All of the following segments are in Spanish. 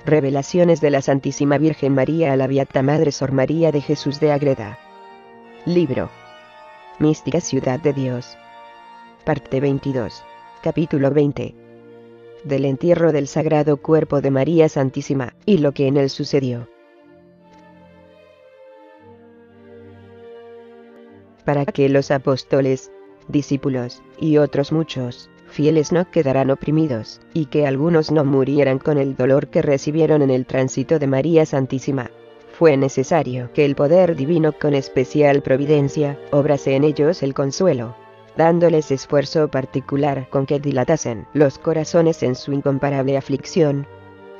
Revelaciones de la Santísima Virgen María a la Beata Madre Sor María de Jesús de Ágreda. Libro Mística Ciudad de Dios. Parte 22. Capítulo 20. Del entierro del Sagrado Cuerpo de María Santísima, y lo que en él sucedió. Para que los apóstoles, discípulos, y otros muchos, fieles no quedaran oprimidos, y que algunos no murieran con el dolor que recibieron en el tránsito de María Santísima, fue necesario que el poder divino con especial providencia, obrase en ellos el consuelo, dándoles esfuerzo particular con que dilatasen los corazones en su incomparable aflicción,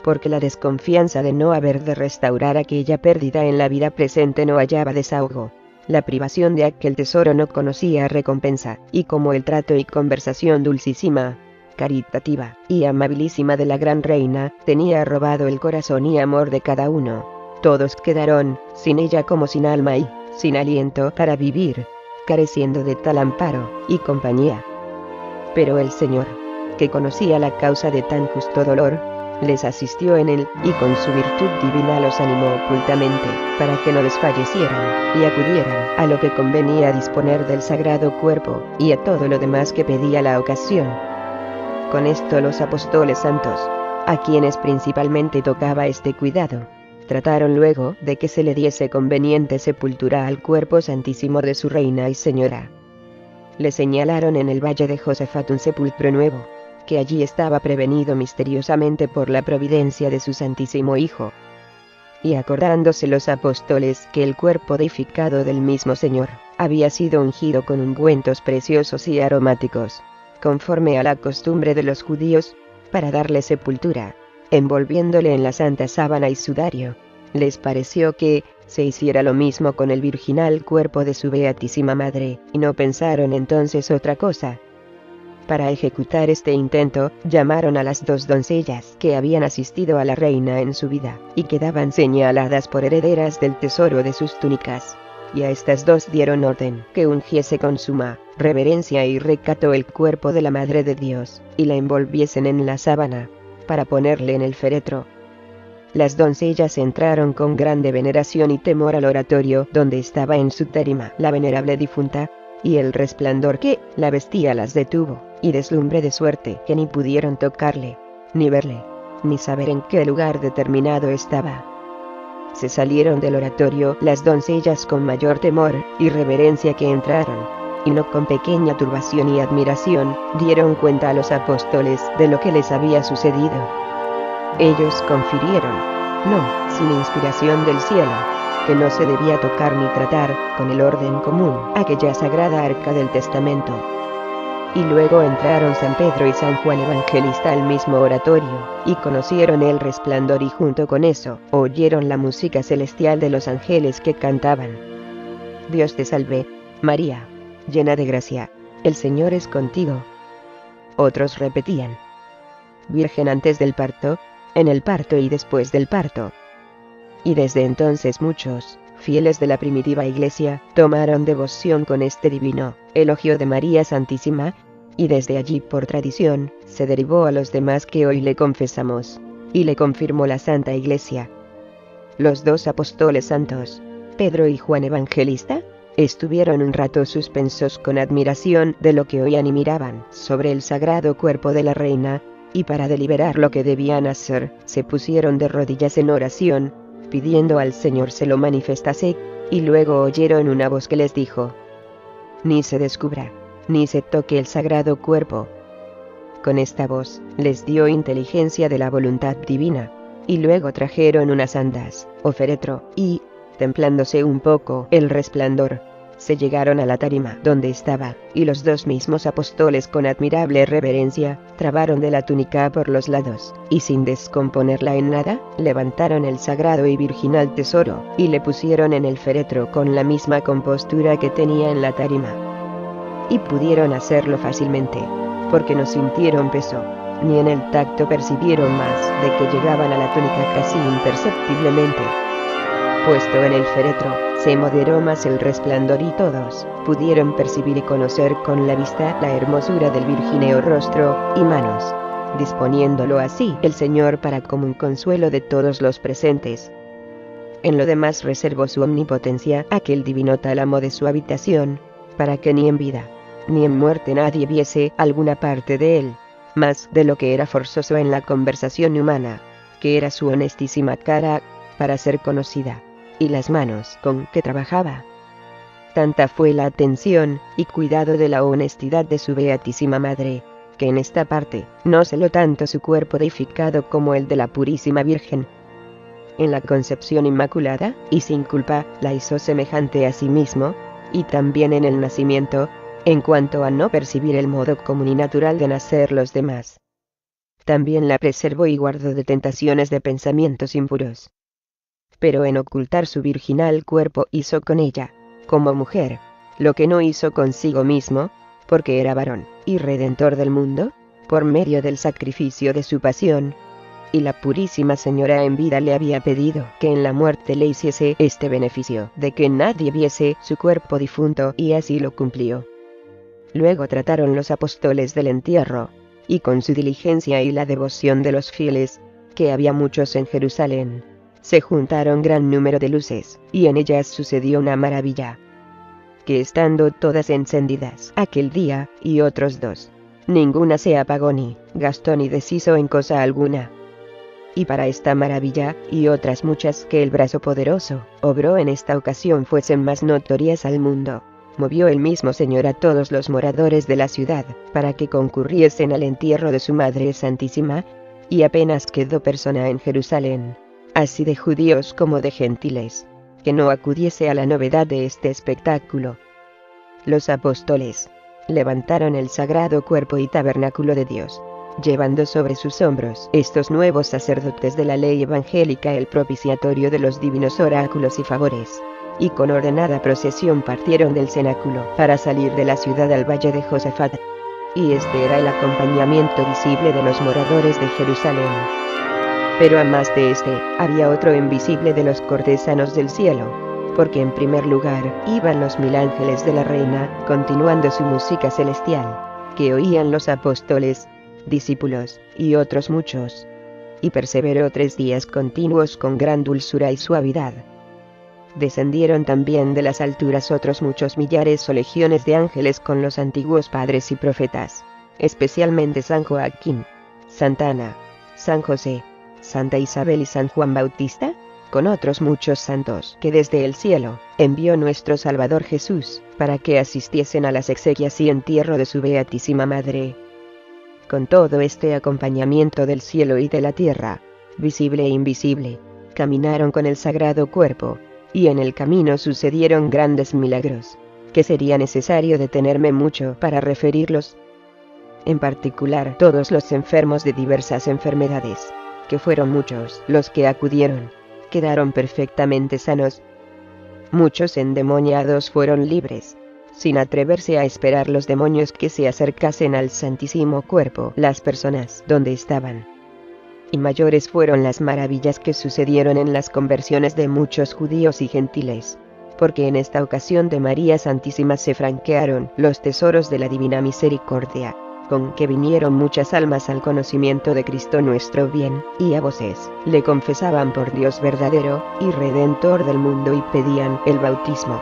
porque la desconfianza de no haber de restaurar aquella pérdida en la vida presente no hallaba desahogo. La privación de aquel tesoro no conocía recompensa, y como el trato y conversación dulcísima, caritativa y amabilísima de la gran reina tenía robado el corazón y amor de cada uno, todos quedaron, sin ella como sin alma y sin aliento para vivir, careciendo de tal amparo y compañía. Pero el Señor, que conocía la causa de tan justo dolor, les asistió en él, y con su virtud divina los animó ocultamente, para que no desfallecieran, y acudieran a lo que convenía disponer del sagrado cuerpo, y a todo lo demás que pedía la ocasión. Con esto los apóstoles santos, a quienes principalmente tocaba este cuidado, trataron luego de que se le diese conveniente sepultura al cuerpo santísimo de su reina y señora. Le señalaron en el valle de Josafat un sepulcro nuevo, que allí estaba prevenido misteriosamente por la providencia de su Santísimo Hijo. Y acordándose los apóstoles que el cuerpo deificado del mismo Señor había sido ungido con ungüentos preciosos y aromáticos, conforme a la costumbre de los judíos, para darle sepultura, envolviéndole en la santa sábana y sudario, les pareció que se hiciera lo mismo con el virginal cuerpo de su Beatísima Madre, y no pensaron entonces otra cosa. Para ejecutar este intento, llamaron a las dos doncellas que habían asistido a la reina en su vida, y quedaban señaladas por herederas del tesoro de sus túnicas. Y a estas dos dieron orden que ungiese con suma reverencia y recato el cuerpo de la Madre de Dios, y la envolviesen en la sábana, para ponerle en el féretro. Las doncellas entraron con grande veneración y temor al oratorio donde estaba en su tarima la venerable difunta, y el resplandor que la vestía las detuvo, y deslumbre de suerte que ni pudieron tocarle, ni verle, ni saber en qué lugar determinado estaba. Se salieron del oratorio las doncellas con mayor temor y reverencia que entraron, y no con pequeña turbación y admiración, dieron cuenta a los apóstoles de lo que les había sucedido. Ellos confirieron, no sin inspiración del cielo, que no se debía tocar ni tratar, con el orden común, aquella sagrada arca del testamento. Y luego entraron San Pedro y San Juan Evangelista al mismo oratorio, y conocieron el resplandor y junto con eso, oyeron la música celestial de los ángeles que cantaban: Dios te salve, María, llena de gracia, el Señor es contigo. Otros repetían: Virgen antes del parto, en el parto y después del parto. Y desde entonces muchos, fieles de la primitiva Iglesia, tomaron devoción con este divino elogio de María Santísima, y desde allí por tradición, se derivó a los demás que hoy le confesamos, y le confirmó la Santa Iglesia. Los dos apóstoles santos, Pedro y Juan Evangelista, estuvieron un rato suspensos con admiración de lo que oían y miraban sobre el sagrado cuerpo de la reina, y para deliberar lo que debían hacer, se pusieron de rodillas en oración, pidiendo al Señor se lo manifestase, y luego oyeron una voz que les dijo: Ni se descubra, ni se toque el sagrado cuerpo. Con esta voz, les dio inteligencia de la voluntad divina, y luego trajeron unas andas, o féretro, y, templándose un poco el resplandor, se llegaron a la tarima donde estaba, y los dos mismos apóstoles con admirable reverencia, trabaron de la túnica por los lados, y sin descomponerla en nada, levantaron el sagrado y virginal tesoro, y le pusieron en el féretro con la misma compostura que tenía en la tarima. Y pudieron hacerlo fácilmente, porque no sintieron peso, ni en el tacto percibieron más de que llegaban a la túnica casi imperceptiblemente. Puesto en el féretro, se moderó más el resplandor y todos pudieron percibir y conocer con la vista la hermosura del virgineo rostro y manos, disponiéndolo así el Señor para común consuelo de todos los presentes. En lo demás reservó su omnipotencia aquel divino tálamo de su habitación, para que ni en vida, ni en muerte nadie viese alguna parte de él, más de lo que era forzoso en la conversación humana, que era su honestísima cara, para ser conocida, y las manos con que trabajaba. Tanta fue la atención y cuidado de la honestidad de su beatísima madre, que en esta parte no celó tanto su cuerpo deificado como el de la purísima Virgen. En la concepción inmaculada, y sin culpa, la hizo semejante a sí mismo, y también en el nacimiento, en cuanto a no percibir el modo común y natural de nacer los demás. También la preservó y guardó de tentaciones de pensamientos impuros. Pero en ocultar su virginal cuerpo hizo con ella, como mujer, lo que no hizo consigo mismo, porque era varón, y redentor del mundo, por medio del sacrificio de su pasión. Y la purísima Señora en vida le había pedido que en la muerte le hiciese este beneficio de que nadie viese su cuerpo difunto, y así lo cumplió. Luego trataron los apóstoles del entierro, y con su diligencia y la devoción de los fieles, que había muchos en Jerusalén, se juntaron gran número de luces, y en ellas sucedió una maravilla, que estando todas encendidas aquel día, y otros 2, ninguna se apagó ni gastó ni deshizo en cosa alguna. Y para esta maravilla, y otras muchas que el brazo poderoso obró en esta ocasión fuesen más notorias al mundo, movió el mismo Señor a todos los moradores de la ciudad, para que concurriesen al entierro de su Madre Santísima, y apenas quedó persona en Jerusalén, así de judíos como de gentiles, que no acudiese a la novedad de este espectáculo. Los apóstoles levantaron el sagrado cuerpo y tabernáculo de Dios, llevando sobre sus hombros estos nuevos sacerdotes de la ley evangélica el propiciatorio de los divinos oráculos y favores, y con ordenada procesión partieron del cenáculo para salir de la ciudad al valle de Josafat. Y este era el acompañamiento visible de los moradores de Jerusalén. Pero a más de este, había otro invisible de los cortesanos del cielo, porque en primer lugar iban los 1000 ángeles de la reina, continuando su música celestial, que oían los apóstoles, discípulos, y otros muchos. Y perseveró 3 días continuos con gran dulzura y suavidad. Descendieron también de las alturas otros muchos millares o legiones de ángeles con los antiguos padres y profetas, especialmente San Joaquín, Santa Ana, San José, Santa Isabel y San Juan Bautista, con otros muchos santos que desde el cielo envió nuestro Salvador Jesús, para que asistiesen a las exequias y entierro de su beatísima Madre. Con todo este acompañamiento del cielo y de la tierra, visible e invisible, caminaron con el sagrado cuerpo, y en el camino sucedieron grandes milagros, que sería necesario detenerme mucho para referirlos. En particular todos los enfermos de diversas enfermedades, que fueron muchos los que acudieron, quedaron perfectamente sanos. Muchos endemoniados fueron libres, sin atreverse a esperar los demonios que se acercasen al santísimo cuerpo las personas donde estaban. Y mayores fueron las maravillas que sucedieron en las conversiones de muchos judíos y gentiles, porque en esta ocasión de María Santísima se franquearon los tesoros de la divina misericordia, con que vinieron muchas almas al conocimiento de Cristo nuestro bien, y a voces le confesaban por Dios verdadero y redentor del mundo y pedían el bautismo.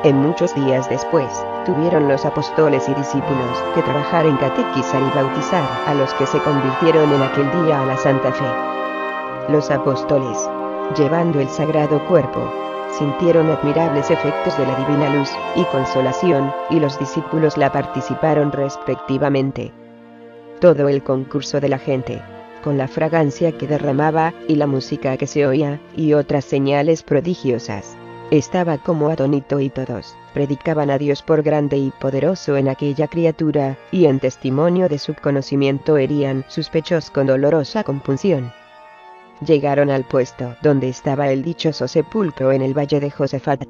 En muchos días después, tuvieron los apóstoles y discípulos que trabajar en catequizar y bautizar a los que se convirtieron en aquel día a la santa fe. Los apóstoles, llevando el sagrado cuerpo, sintieron admirables efectos de la divina luz y consolación, y los discípulos la participaron respectivamente. Todo el concurso de la gente, con la fragancia que derramaba y la música que se oía, y otras señales prodigiosas, estaba como atónito, y todos predicaban a Dios por grande y poderoso en aquella criatura, y en testimonio de su conocimiento herían sus pechos con dolorosa compunción. Llegaron al puesto donde estaba el dichoso sepulcro en el valle de Josafat.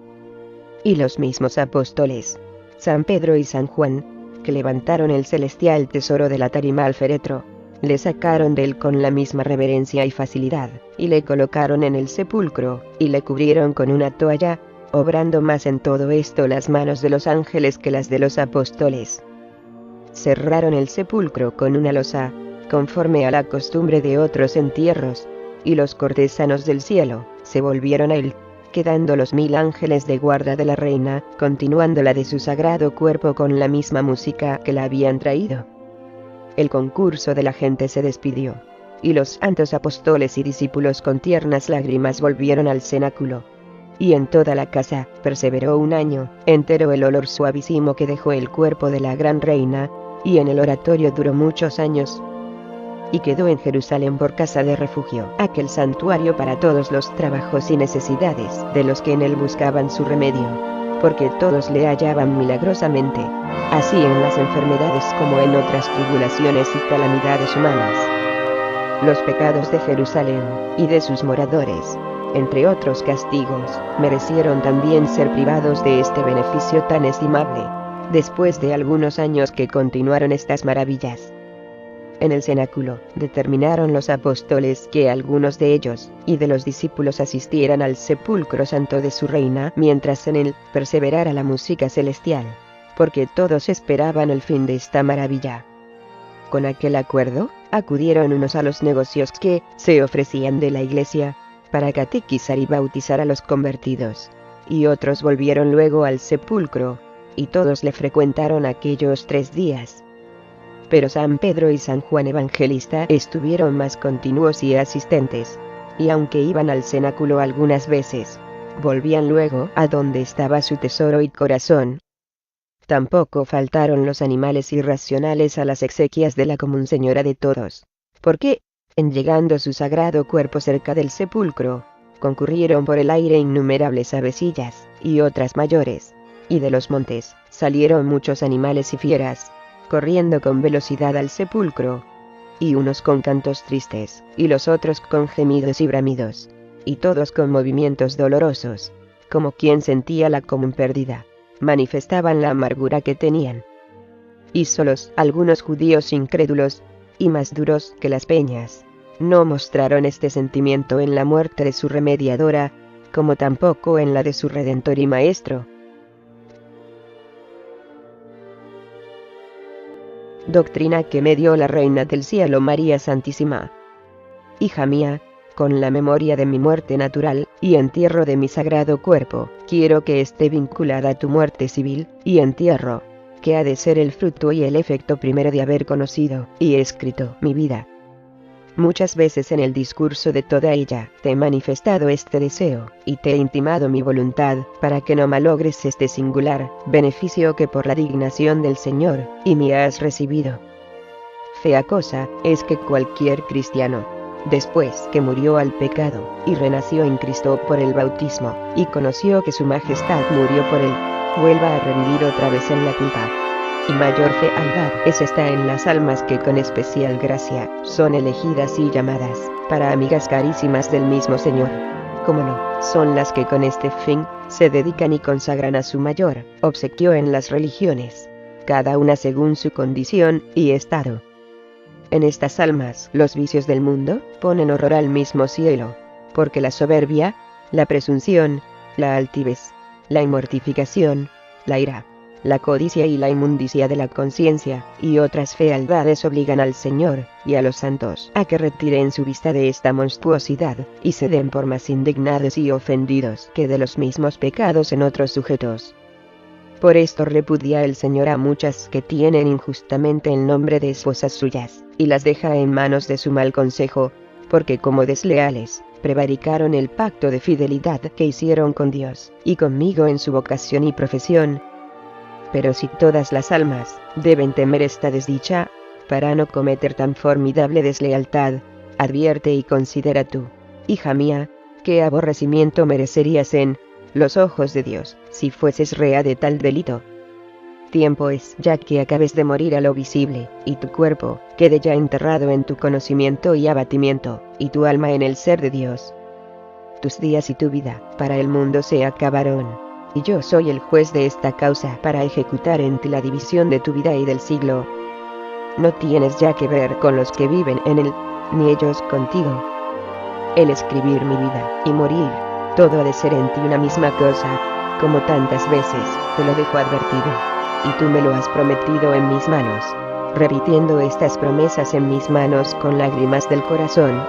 Y los mismos apóstoles, San Pedro y San Juan, que levantaron el celestial tesoro de la tarima al féretro, le sacaron de él con la misma reverencia y facilidad, y le colocaron en el sepulcro, y le cubrieron con una toalla, obrando más en todo esto las manos de los ángeles que las de los apóstoles. Cerraron el sepulcro con una losa, conforme a la costumbre de otros entierros, y los cortesanos del cielo se volvieron a él, quedando los 1000 ángeles de guarda de la reina, continuando la de su sagrado cuerpo con la misma música que la habían traído. El concurso de la gente se despidió, y los santos apóstoles y discípulos con tiernas lágrimas volvieron al cenáculo. Y en toda la casa perseveró un año entero el olor suavísimo que dejó el cuerpo de la gran reina, y en el oratorio duró muchos años. Y quedó en Jerusalén por casa de refugio, aquel santuario para todos los trabajos y necesidades de los que en él buscaban su remedio, porque todos le hallaban milagrosamente, así en las enfermedades como en otras tribulaciones y calamidades humanas. Los pecados de Jerusalén y de sus moradores, entre otros castigos, merecieron también ser privados de este beneficio tan estimable, después de algunos años que continuaron estas maravillas. En el cenáculo, determinaron los apóstoles que algunos de ellos, y de los discípulos asistieran al sepulcro santo de su reina, mientras en él perseverara la música celestial, porque todos esperaban el fin de esta maravilla. Con aquel acuerdo, acudieron unos a los negocios que se ofrecían de la iglesia, para catequizar y bautizar a los convertidos, y otros volvieron luego al sepulcro, y todos le frecuentaron aquellos 3 días. Pero San Pedro y San Juan Evangelista estuvieron más continuos y asistentes, y aunque iban al cenáculo algunas veces, volvían luego a donde estaba su tesoro y corazón. Tampoco faltaron los animales irracionales a las exequias de la común señora de todos, porque, en llegando su sagrado cuerpo cerca del sepulcro, concurrieron por el aire innumerables avecillas, y otras mayores, y de los montes salieron muchos animales y fieras, corriendo con velocidad al sepulcro, y unos con cantos tristes, y los otros con gemidos y bramidos, y todos con movimientos dolorosos, como quien sentía la común pérdida, manifestaban la amargura que tenían. Y solos algunos judíos incrédulos, y más duros que las peñas, no mostraron este sentimiento en la muerte de su remediadora, como tampoco en la de su Redentor y Maestro. Doctrina que me dio la Reina del Cielo María Santísima. Hija mía, con la memoria de mi muerte natural, y entierro de mi sagrado cuerpo, quiero que esté vinculada a tu muerte civil, y entierro, que ha de ser el fruto y el efecto primero de haber conocido y escrito mi vida. Muchas veces en el discurso de toda ella te he manifestado este deseo, y te he intimado mi voluntad, para que no malogres este singular beneficio que por la dignación del Señor y me has recibido. Fea cosa es que cualquier cristiano, después que murió al pecado, y renació en Cristo por el bautismo, y conoció que su majestad murió por él, vuelva a revivir otra vez en la culpa. Y mayor fealdad es esta en las almas que con especial gracia son elegidas y llamadas para amigas carísimas del mismo Señor. Como no, son las que con este fin se dedican y consagran a su mayor obsequio en las religiones, cada una según su condición y estado. En estas almas los vicios del mundo ponen horror al mismo cielo, porque la soberbia, la presunción, la altivez, la inmortificación, la ira, la codicia y la inmundicia de la conciencia, y otras fealdades obligan al Señor, y a los santos, a que retiren su vista de esta monstruosidad, y se den por más indignados y ofendidos que de los mismos pecados en otros sujetos. Por esto repudia el Señor a muchas que tienen injustamente el nombre de esposas suyas, y las deja en manos de su mal consejo, porque como desleales, prevaricaron el pacto de fidelidad que hicieron con Dios, y conmigo en su vocación y profesión. Pero si todas las almas deben temer esta desdicha, para no cometer tan formidable deslealtad, advierte y considera tú, hija mía, qué aborrecimiento merecerías en los ojos de Dios, si fueses rea de tal delito. Tiempo es ya que acabes de morir a lo visible, y tu cuerpo quede ya enterrado en tu conocimiento y abatimiento, y tu alma en el ser de Dios. Tus días y tu vida para el mundo se acabaron. Y yo soy el juez de esta causa para ejecutar en ti la división de tu vida y del siglo. No tienes ya que ver con los que viven en él, ni ellos contigo. El escribir mi vida y morir, todo ha de ser en ti una misma cosa, como tantas veces te lo dejo advertido, y tú me lo has prometido en mis manos. repitiendo estas promesas en mis manos con lágrimas del corazón.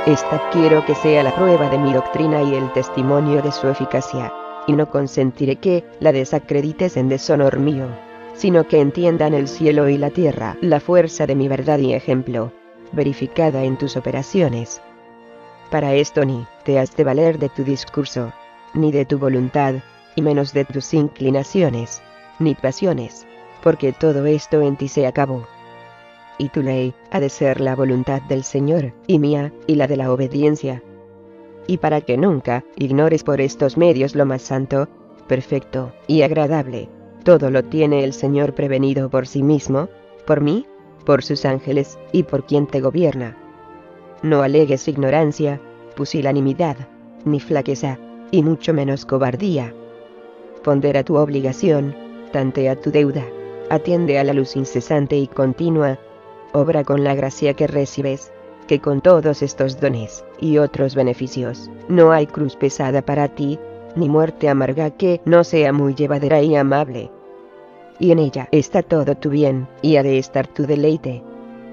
Esta quiero que sea la prueba de mi doctrina y el testimonio de su eficacia, y no consentiré que la desacredites en deshonor mío, sino que entiendan el cielo y la tierra la fuerza de mi verdad y ejemplo, verificada en tus operaciones. Para esto ni te has de valer de tu discurso, ni de tu voluntad, y menos de tus inclinaciones, ni pasiones, porque todo esto en ti se acabó. Y tu ley ha de ser la voluntad del Señor, y mía, y la de la obediencia. Y para que nunca ignores por estos medios lo más santo, perfecto y agradable, todo lo tiene el Señor prevenido por sí mismo, por mí, por sus ángeles, y por quien te gobierna. No alegues ignorancia, pusilanimidad, ni flaqueza, y mucho menos cobardía. Pondera tu obligación, tantea tu deuda, atiende a la luz incesante y continua, obra con la gracia que recibes, que con todos estos dones y otros beneficios, no hay cruz pesada para ti, ni muerte amarga que no sea muy llevadera y amable. Y en ella está todo tu bien, y ha de estar tu deleite.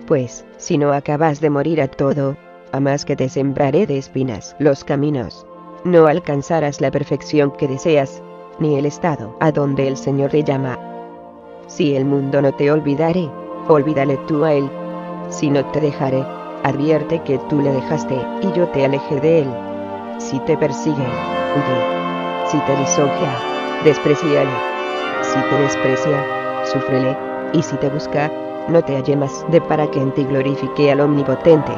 Pues, si no acabas de morir a todo, a más que te sembraré de espinas los caminos, no alcanzarás la perfección que deseas, ni el estado a donde el Señor te llama. Si el mundo no te olvidare, olvídale tú a él. Si no te dejare, advierte que tú le dejaste y yo te alejé de él. Si te persigue, huye. Si te lisonjea, despreciale. Si te desprecia, súfrele. Y si te busca, no te halle más de para que en ti glorifique al Omnipotente.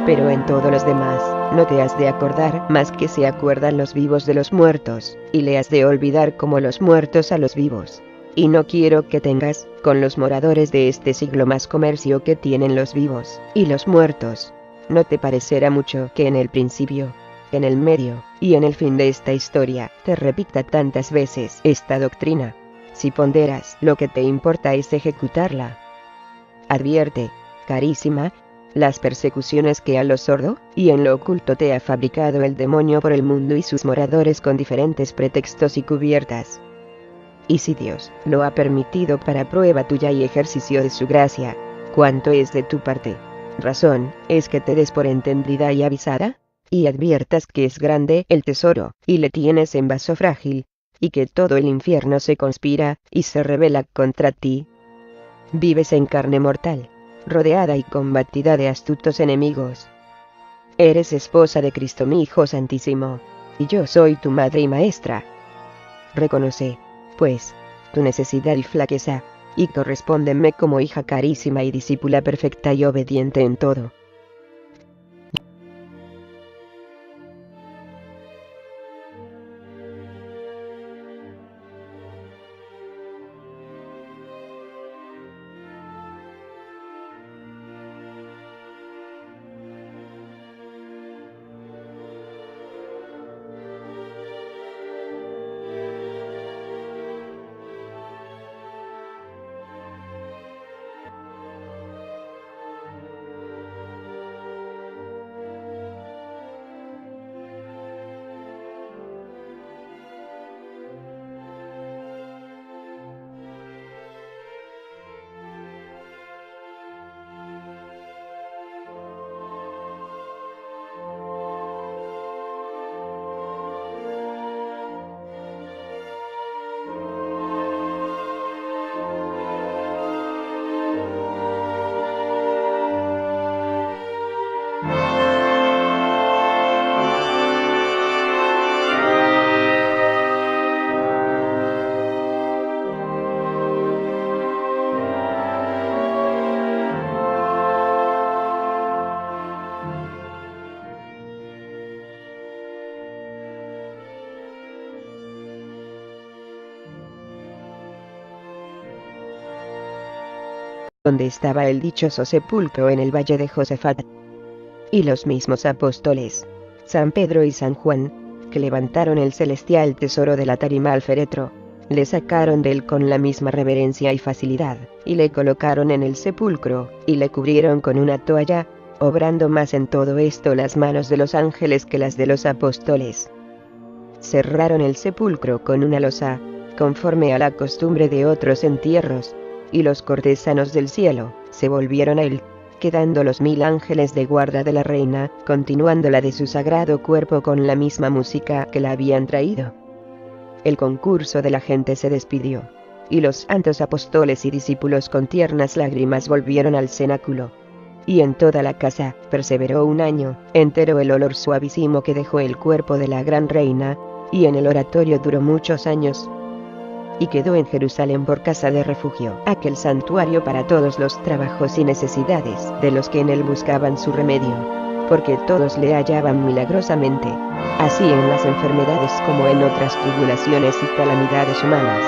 Pero en todos los demás, no te has de acordar más que se acuerdan los vivos de los muertos, y le has de olvidar como los muertos a los vivos. Y no quiero que tengas, con los moradores de este siglo más comercio que tienen los vivos y los muertos. No te parecerá mucho que en el principio, en el medio, y en el fin de esta historia, te repita tantas veces esta doctrina. Si ponderas, lo que te importa es ejecutarla. Advierte, carísima, las persecuciones que a lo sordo y en lo oculto te ha fabricado el demonio por el mundo y sus moradores con diferentes pretextos y cubiertas. Y si Dios lo ha permitido para prueba tuya y ejercicio de su gracia, ¿cuánto es de tu parte? Razón es que te des por entendida y avisada, y adviertas que es grande el tesoro, y le tienes en vaso frágil, y que todo el infierno se conspira, y se rebela contra ti. Vives en carne mortal, rodeada y combatida de astutos enemigos. Eres esposa de Cristo mi Hijo Santísimo, y yo soy tu madre y maestra. Reconoce, pues, tu necesidad y flaqueza, y correspóndeme como hija carísima y discípula perfecta y obediente en todo. Donde estaba el dichoso sepulcro en el valle de Josafat. Y los mismos apóstoles, San Pedro y San Juan, que levantaron el celestial tesoro de la tarima al féretro, le sacaron de él con la misma reverencia y facilidad, y le colocaron en el sepulcro, y le cubrieron con una toalla, obrando más en todo esto las manos de los ángeles que las de los apóstoles. Cerraron el sepulcro con una losa, conforme a la costumbre de otros entierros, y los cortesanos del cielo se volvieron a él, quedando los 1000 ángeles de guarda de la reina, continuando la de su sagrado cuerpo con la misma música que la habían traído. El concurso de la gente se despidió, y los santos apóstoles y discípulos con tiernas lágrimas volvieron al cenáculo. Y en toda la casa perseveró un año entero el olor suavísimo que dejó el cuerpo de la gran reina, y en el oratorio duró muchos años. Y quedó en Jerusalén por casa de refugio, aquel santuario para todos los trabajos y necesidades de los que en él buscaban su remedio, porque todos le hallaban milagrosamente, así en las enfermedades como en otras tribulaciones y calamidades humanas.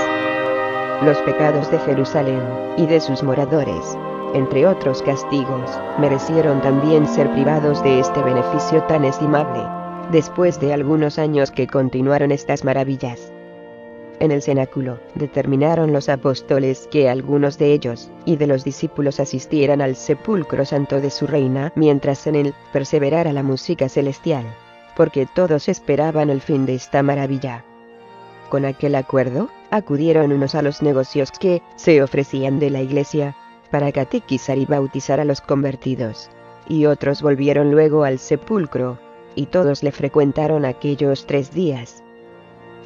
Los pecados de Jerusalén y de sus moradores, entre otros castigos, merecieron también ser privados de este beneficio tan estimable, después de algunos años que continuaron estas maravillas. En el cenáculo, determinaron los apóstoles que algunos de ellos, y de los discípulos asistieran al sepulcro santo de su reina, mientras en él perseverara la música celestial, porque todos esperaban el fin de esta maravilla. Con aquel acuerdo, acudieron unos a los negocios que se ofrecían de la iglesia, para catequizar y bautizar a los convertidos, y otros volvieron luego al sepulcro, y todos le frecuentaron aquellos 3 días.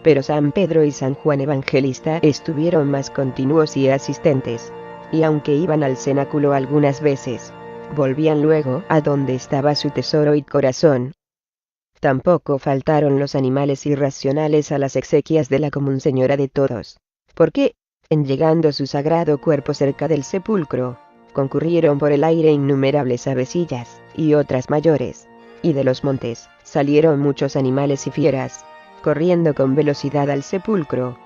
Pero San Pedro y San Juan Evangelista estuvieron más continuos y asistentes, y aunque iban al cenáculo algunas veces, volvían luego a donde estaba su tesoro y corazón. Tampoco faltaron los animales irracionales a las exequias de la común señora de todos, porque, en llegando su sagrado cuerpo cerca del sepulcro, concurrieron por el aire innumerables avecillas, y otras mayores, y de los montes salieron muchos animales y fieras, corriendo con velocidad al sepulcro,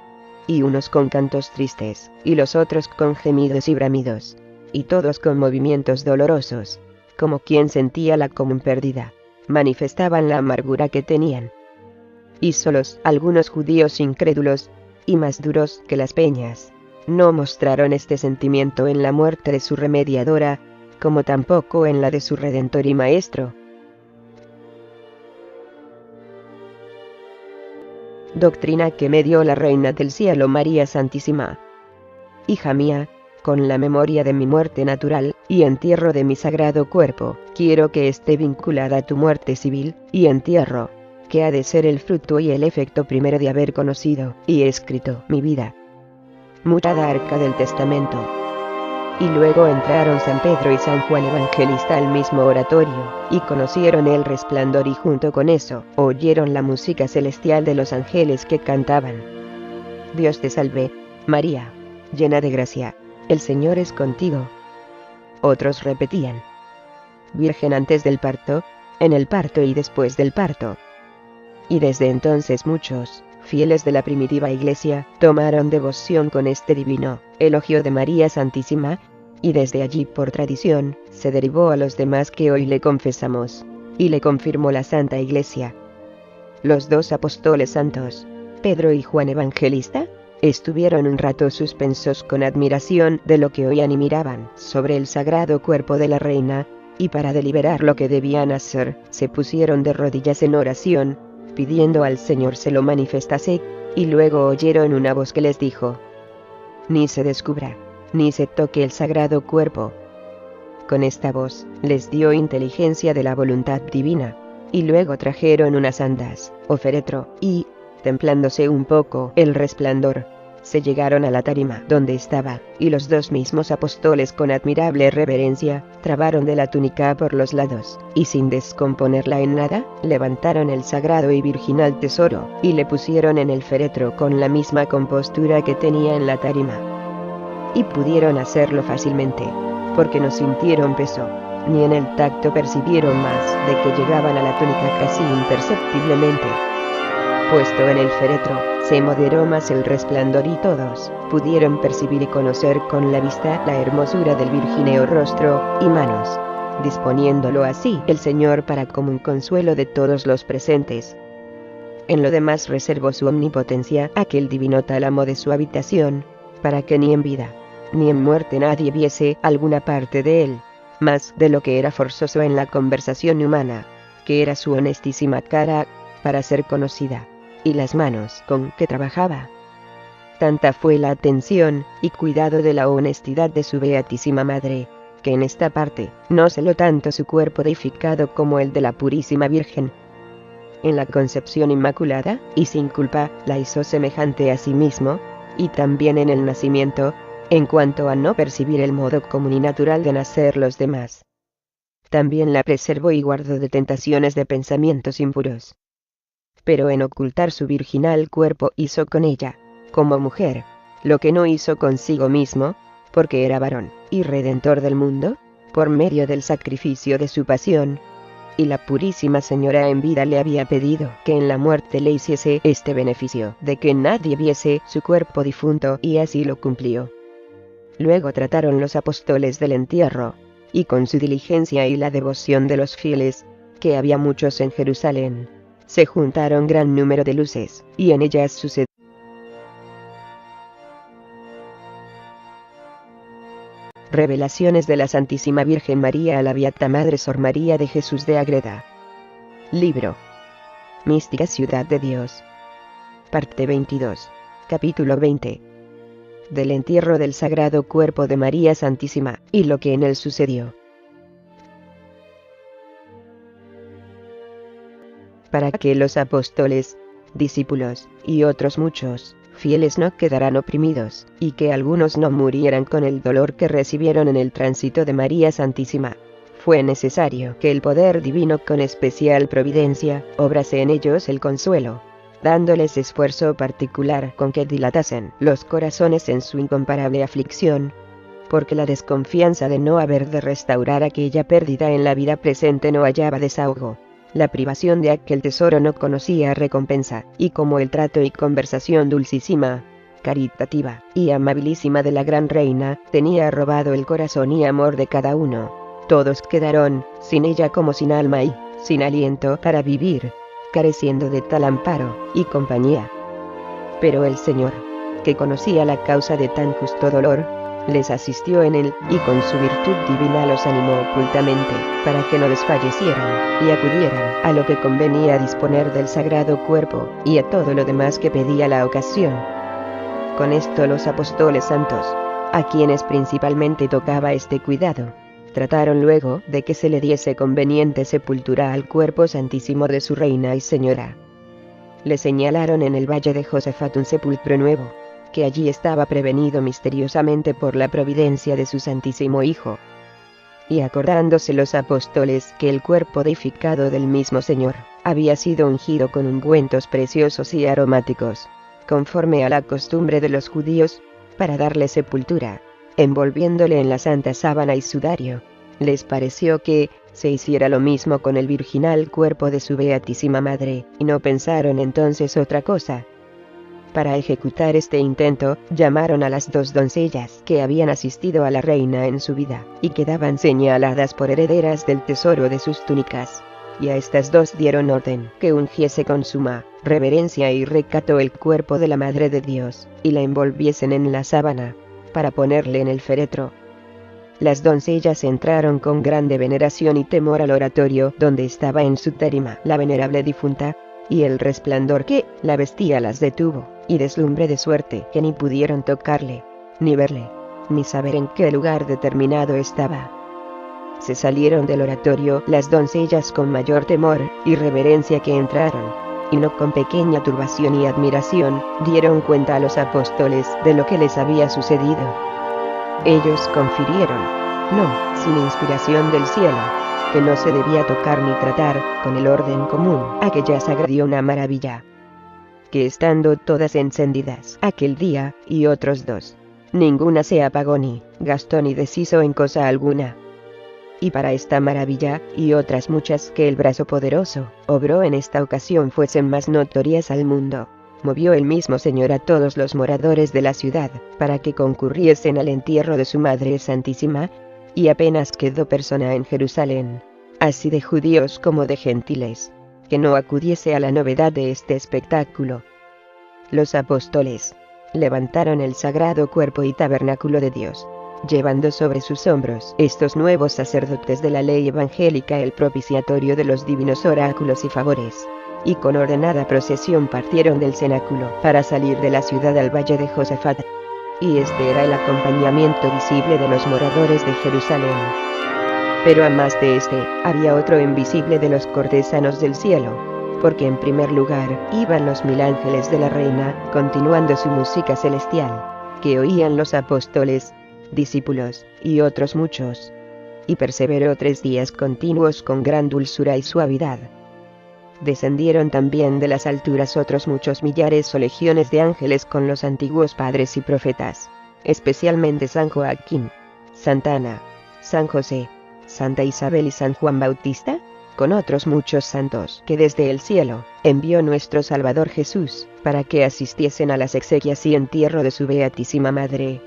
y unos con cantos tristes, y los otros con gemidos y bramidos, y todos con movimientos dolorosos, como quien sentía la común pérdida, manifestaban la amargura que tenían. Y solos algunos judíos incrédulos, y más duros que las peñas, no mostraron este sentimiento en la muerte de su remediadora, como tampoco en la de su Redentor y Maestro. Doctrina que me dio la Reina del Cielo María Santísima. Hija mía, con la memoria de mi muerte natural, y entierro de mi sagrado cuerpo, quiero que esté vinculada a tu muerte civil, y entierro, que ha de ser el fruto y el efecto primero de haber conocido y escrito mi vida. Mutada arca del testamento. Y luego entraron San Pedro y San Juan Evangelista al mismo oratorio, y conocieron el resplandor y junto con eso, oyeron la música celestial de los ángeles que cantaban: Dios te salve, María, llena de gracia, el Señor es contigo. Otros repetían: Virgen antes del parto, en el parto y después del parto. Y desde entonces muchos, fieles de la primitiva iglesia, tomaron devoción con este divino elogio de María Santísima, y desde allí por tradición, se derivó a los demás que hoy le confesamos, y le confirmó la Santa Iglesia. Los 2 apóstoles santos, Pedro y Juan Evangelista, estuvieron un rato suspensos con admiración de lo que oían y miraban sobre el sagrado cuerpo de la reina, y para deliberar lo que debían hacer, se pusieron de rodillas en oración, pidiendo al Señor se lo manifestase, y luego oyeron una voz que les dijo: Ni se descubra, ni se toque el sagrado cuerpo. Con esta voz, les dio inteligencia de la voluntad divina, y luego trajeron unas andas, o féretro, y, templándose un poco el resplandor, se llegaron a la tarima donde estaba, y los 2 mismos apóstoles con admirable reverencia, trabaron de la túnica por los lados, y sin descomponerla en nada, levantaron el sagrado y virginal tesoro, y le pusieron en el féretro con la misma compostura que tenía en la tarima. Y pudieron hacerlo fácilmente, porque no sintieron peso, ni en el tacto percibieron más de que llegaban a la túnica casi imperceptiblemente. Puesto en el féretro, se moderó más el resplandor y todos pudieron percibir y conocer con la vista la hermosura del virgineo rostro y manos, disponiéndolo así el Señor para común consuelo de todos los presentes. En lo demás reservó su omnipotencia aquel divino tálamo de su habitación, para que ni en vida, ni en muerte nadie viese alguna parte de él, más de lo que era forzoso en la conversación humana, que era su honestísima cara, para ser conocida, y las manos con que trabajaba. Tanta fue la atención y cuidado de la honestidad de su Beatísima Madre, que en esta parte no celó tanto su cuerpo deificado como el de la Purísima Virgen. En la concepción inmaculada, y sin culpa, la hizo semejante a sí mismo, y también en el nacimiento, en cuanto a no percibir el modo común y natural de nacer los demás. También la preservó y guardó de tentaciones de pensamientos impuros. Pero en ocultar su virginal cuerpo hizo con ella, como mujer, lo que no hizo consigo mismo, porque era varón, y redentor del mundo, por medio del sacrificio de su pasión. Y la Purísima Señora en vida le había pedido que en la muerte le hiciese este beneficio de que nadie viese su cuerpo difunto, y así lo cumplió. Luego trataron los apóstoles del entierro, y con su diligencia y la devoción de los fieles, que había muchos en Jerusalén, se juntaron gran número de luces, y en ellas sucedió. Revelaciones de la Santísima Virgen María a la Beata Madre Sor María de Jesús de Ágreda. Libro Mística Ciudad de Dios. Parte 22. Capítulo 20. Del entierro del Sagrado Cuerpo de María Santísima, y lo que en él sucedió. Para que los apóstoles, discípulos, y otros muchos, fieles no quedaran oprimidos, y que algunos no murieran con el dolor que recibieron en el tránsito de María Santísima, fue necesario que el poder divino con especial providencia, obrase en ellos el consuelo, dándoles esfuerzo particular con que dilatasen los corazones en su incomparable aflicción, porque la desconfianza de no haber de restaurar aquella pérdida en la vida presente no hallaba desahogo. La privación de aquel tesoro no conocía recompensa, y como el trato y conversación dulcísima, caritativa y amabilísima de la gran reina tenía robado el corazón y amor de cada uno, todos quedaron, sin ella como sin alma y sin aliento para vivir, careciendo de tal amparo y compañía. Pero el Señor, que conocía la causa de tan justo dolor, les asistió en él, y con su virtud divina los animó ocultamente, para que no desfallecieran, y acudieran a lo que convenía disponer del sagrado cuerpo, y a todo lo demás que pedía la ocasión. Con esto los apóstoles santos, a quienes principalmente tocaba este cuidado, trataron luego de que se le diese conveniente sepultura al cuerpo santísimo de su reina y señora. Le señalaron en el valle de Josafat un sepulcro nuevo, que allí estaba prevenido misteriosamente por la providencia de su Santísimo Hijo. Y acordándose los apóstoles que el cuerpo deificado del mismo Señor había sido ungido con ungüentos preciosos y aromáticos, conforme a la costumbre de los judíos, para darle sepultura, envolviéndole en la santa sábana y sudario, les pareció que se hiciera lo mismo con el virginal cuerpo de su Beatísima Madre, y no pensaron entonces otra cosa. Para ejecutar este intento, llamaron a las dos doncellas que habían asistido a la reina en su vida, y quedaban señaladas por herederas del tesoro de sus túnicas. Y a estas dos dieron orden que ungiese con suma reverencia y recato el cuerpo de la Madre de Dios, y la envolviesen en la sábana, para ponerle en el féretro. Las doncellas entraron con grande veneración y temor al oratorio donde estaba en su tarima la venerable difunta, y el resplandor que la vestía las detuvo, y deslumbre de suerte que ni pudieron tocarle, ni verle, ni saber en qué lugar determinado estaba. Se salieron del oratorio las doncellas con mayor temor y reverencia que entraron, y no con pequeña turbación y admiración, dieron cuenta a los apóstoles de lo que les había sucedido. Ellos confirieron, no sin inspiración del cielo, que no se debía tocar ni tratar con el orden común aquella sagrada maravilla, que estando todas encendidas aquel día y otros dos, ninguna se apagó ni gastó ni deshizo en cosa alguna. Y para esta maravilla y otras muchas que el brazo poderoso obró en esta ocasión fuesen más notorias al mundo, movió el mismo Señor a todos los moradores de la ciudad para que concurriesen al entierro de su Madre Santísima, y apenas quedó persona en Jerusalén, así de judíos como de gentiles, que no acudiese a la novedad de este espectáculo. Los apóstoles levantaron el sagrado cuerpo y tabernáculo de Dios, llevando sobre sus hombros estos nuevos sacerdotes de la ley evangélica el propiciatorio de los divinos oráculos y favores, y con ordenada procesión partieron del cenáculo para salir de la ciudad al valle de Josafat. Y este era el acompañamiento visible de los moradores de Jerusalén. Pero a más de este, había otro invisible de los cortesanos del cielo, porque en primer lugar iban los 1000 ángeles de la reina, continuando su música celestial, que oían los apóstoles, discípulos, y otros muchos. Y perseveró 3 días continuos con gran dulzura y suavidad. Descendieron también de las alturas otros muchos millares o legiones de ángeles con los antiguos padres y profetas, especialmente San Joaquín, Santa Ana, San José, Santa Isabel y San Juan Bautista, con otros muchos santos que desde el cielo envió nuestro Salvador Jesús, para que asistiesen a las exequias y entierro de su Beatísima Madre.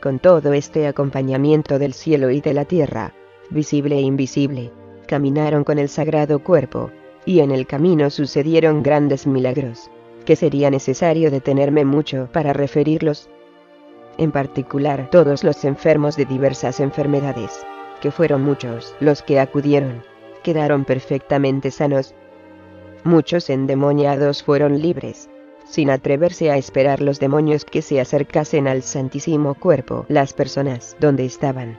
Con todo este acompañamiento del cielo y de la tierra, visible e invisible, caminaron con el sagrado cuerpo, y en el camino sucedieron grandes milagros, que sería necesario detenerme mucho para referirlos. En particular todos los enfermos de diversas enfermedades, que fueron muchos los que acudieron, quedaron perfectamente sanos. Muchos endemoniados fueron libres, sin atreverse a esperar los demonios que se acercasen al Santísimo Cuerpo las personas donde estaban.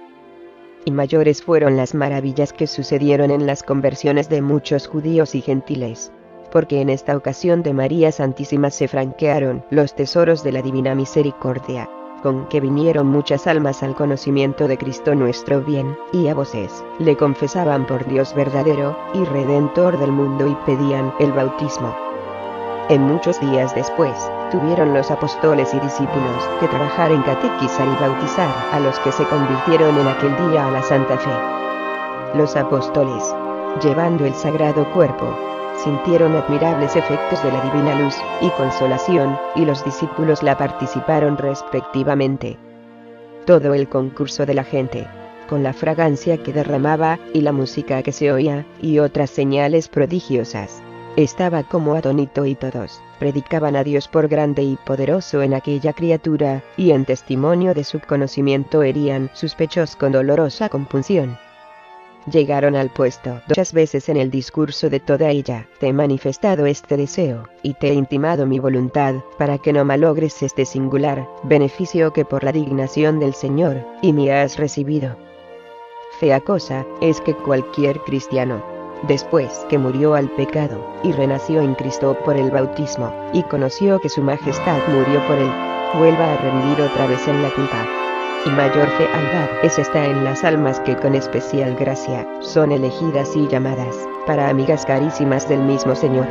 Y mayores fueron las maravillas que sucedieron en las conversiones de muchos judíos y gentiles, porque en esta ocasión de María Santísima se franquearon los tesoros de la divina misericordia, con que vinieron muchas almas al conocimiento de Cristo nuestro bien, y a voces le confesaban por Dios verdadero y Redentor del mundo y pedían el bautismo. En muchos días después, tuvieron los apóstoles y discípulos que trabajar en catequizar y bautizar a los que se convirtieron en aquel día a la Santa Fe. Los apóstoles, llevando el sagrado cuerpo, sintieron admirables efectos de la divina luz y consolación, y los discípulos la participaron respectivamente. Todo el concurso de la gente, con la fragancia que derramaba y la música que se oía, y otras señales prodigiosas, estaba como atónito, y todos predicaban a Dios por grande y poderoso en aquella criatura, y en testimonio de su conocimiento herían sus pechos con dolorosa compunción. Llegaron al puesto. Muchas veces en el discurso de toda ella te he manifestado este deseo, y te he intimado mi voluntad, para que no malogres este singular beneficio que por la dignación del Señor y me has recibido. Fea cosa es que cualquier cristiano, después que murió al pecado, y renació en Cristo por el bautismo, y conoció que su majestad murió por él, vuelva a rendir otra vez en la culpa. Y mayor fealdad es esta en las almas que con especial gracia son elegidas y llamadas para amigas carísimas del mismo Señor,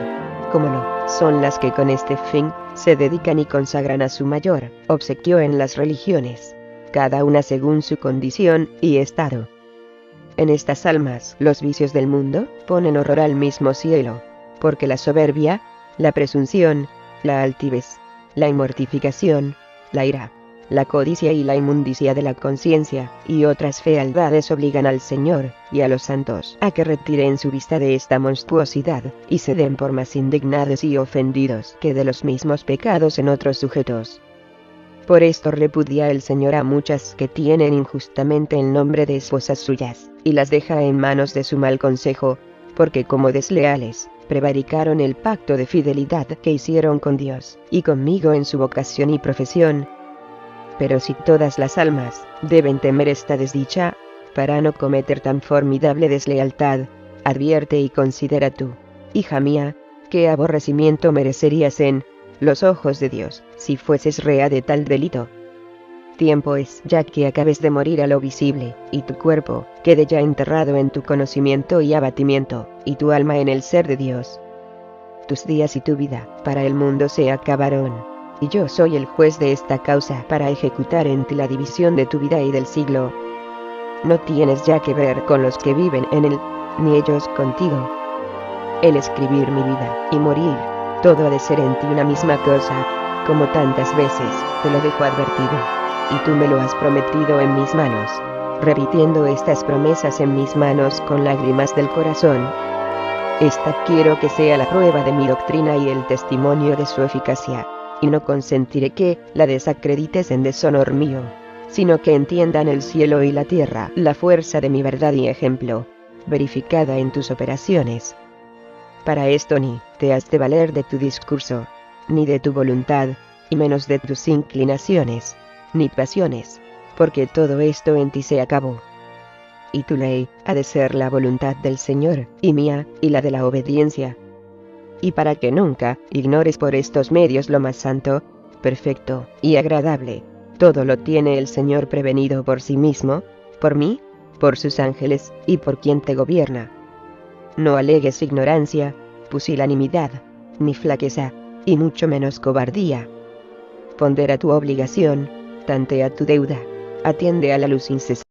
como no son las que con este fin se dedican y consagran a su mayor obsequio en las religiones, cada una según su condición y estado. En estas almas los vicios del mundo ponen horror al mismo cielo, porque la soberbia, la presunción, la altivez, la inmortificación, la ira, la codicia y la inmundicia de la conciencia, y otras fealdades obligan al Señor y a los santos a que retiren su vista de esta monstruosidad, y se den por más indignados y ofendidos que de los mismos pecados en otros sujetos. Por esto repudia el Señor a muchas que tienen injustamente el nombre de esposas suyas, y las deja en manos de su mal consejo, porque como desleales, prevaricaron el pacto de fidelidad que hicieron con Dios, y conmigo en su vocación y profesión. Pero si todas las almas deben temer esta desdicha, para no cometer tan formidable deslealtad, advierte y considera tú, hija mía, qué aborrecimiento merecerías en los ojos de Dios si fueses rea de tal delito. Tiempo es ya que acabes de morir a lo visible, y tu cuerpo quede ya enterrado en tu conocimiento y abatimiento, y tu alma en el ser de Dios. Tus días y tu vida para el mundo se acabaron, y yo soy el juez de esta causa para ejecutar en ti la división de tu vida y del siglo. No tienes ya que ver con los que viven en él, ni ellos contigo. El escribir mi vida y morir, todo ha de ser en ti una misma cosa, como tantas veces te lo dejo advertido, y tú me lo has prometido en mis manos, repitiendo estas promesas en mis manos con lágrimas del corazón. Esta quiero que sea la prueba de mi doctrina y el testimonio de su eficacia, y no consentiré que la desacredites en deshonor mío, sino que entiendan el cielo y la tierra la fuerza de mi verdad y ejemplo, verificada en tus operaciones. Para esto ni te has de valer de tu discurso, ni de tu voluntad, y menos de tus inclinaciones, ni pasiones, porque todo esto en ti se acabó. Y tu ley ha de ser la voluntad del Señor, y mía, y la de la obediencia. Y para que nunca ignores por estos medios lo más santo, perfecto y agradable, todo lo tiene el Señor prevenido por sí mismo, por mí, por sus ángeles, y por quien te gobierna. No alegues ignorancia, pusilanimidad, ni flaqueza, y mucho menos cobardía. Pondera tu obligación, tantea tu deuda, atiende a la luz incesante.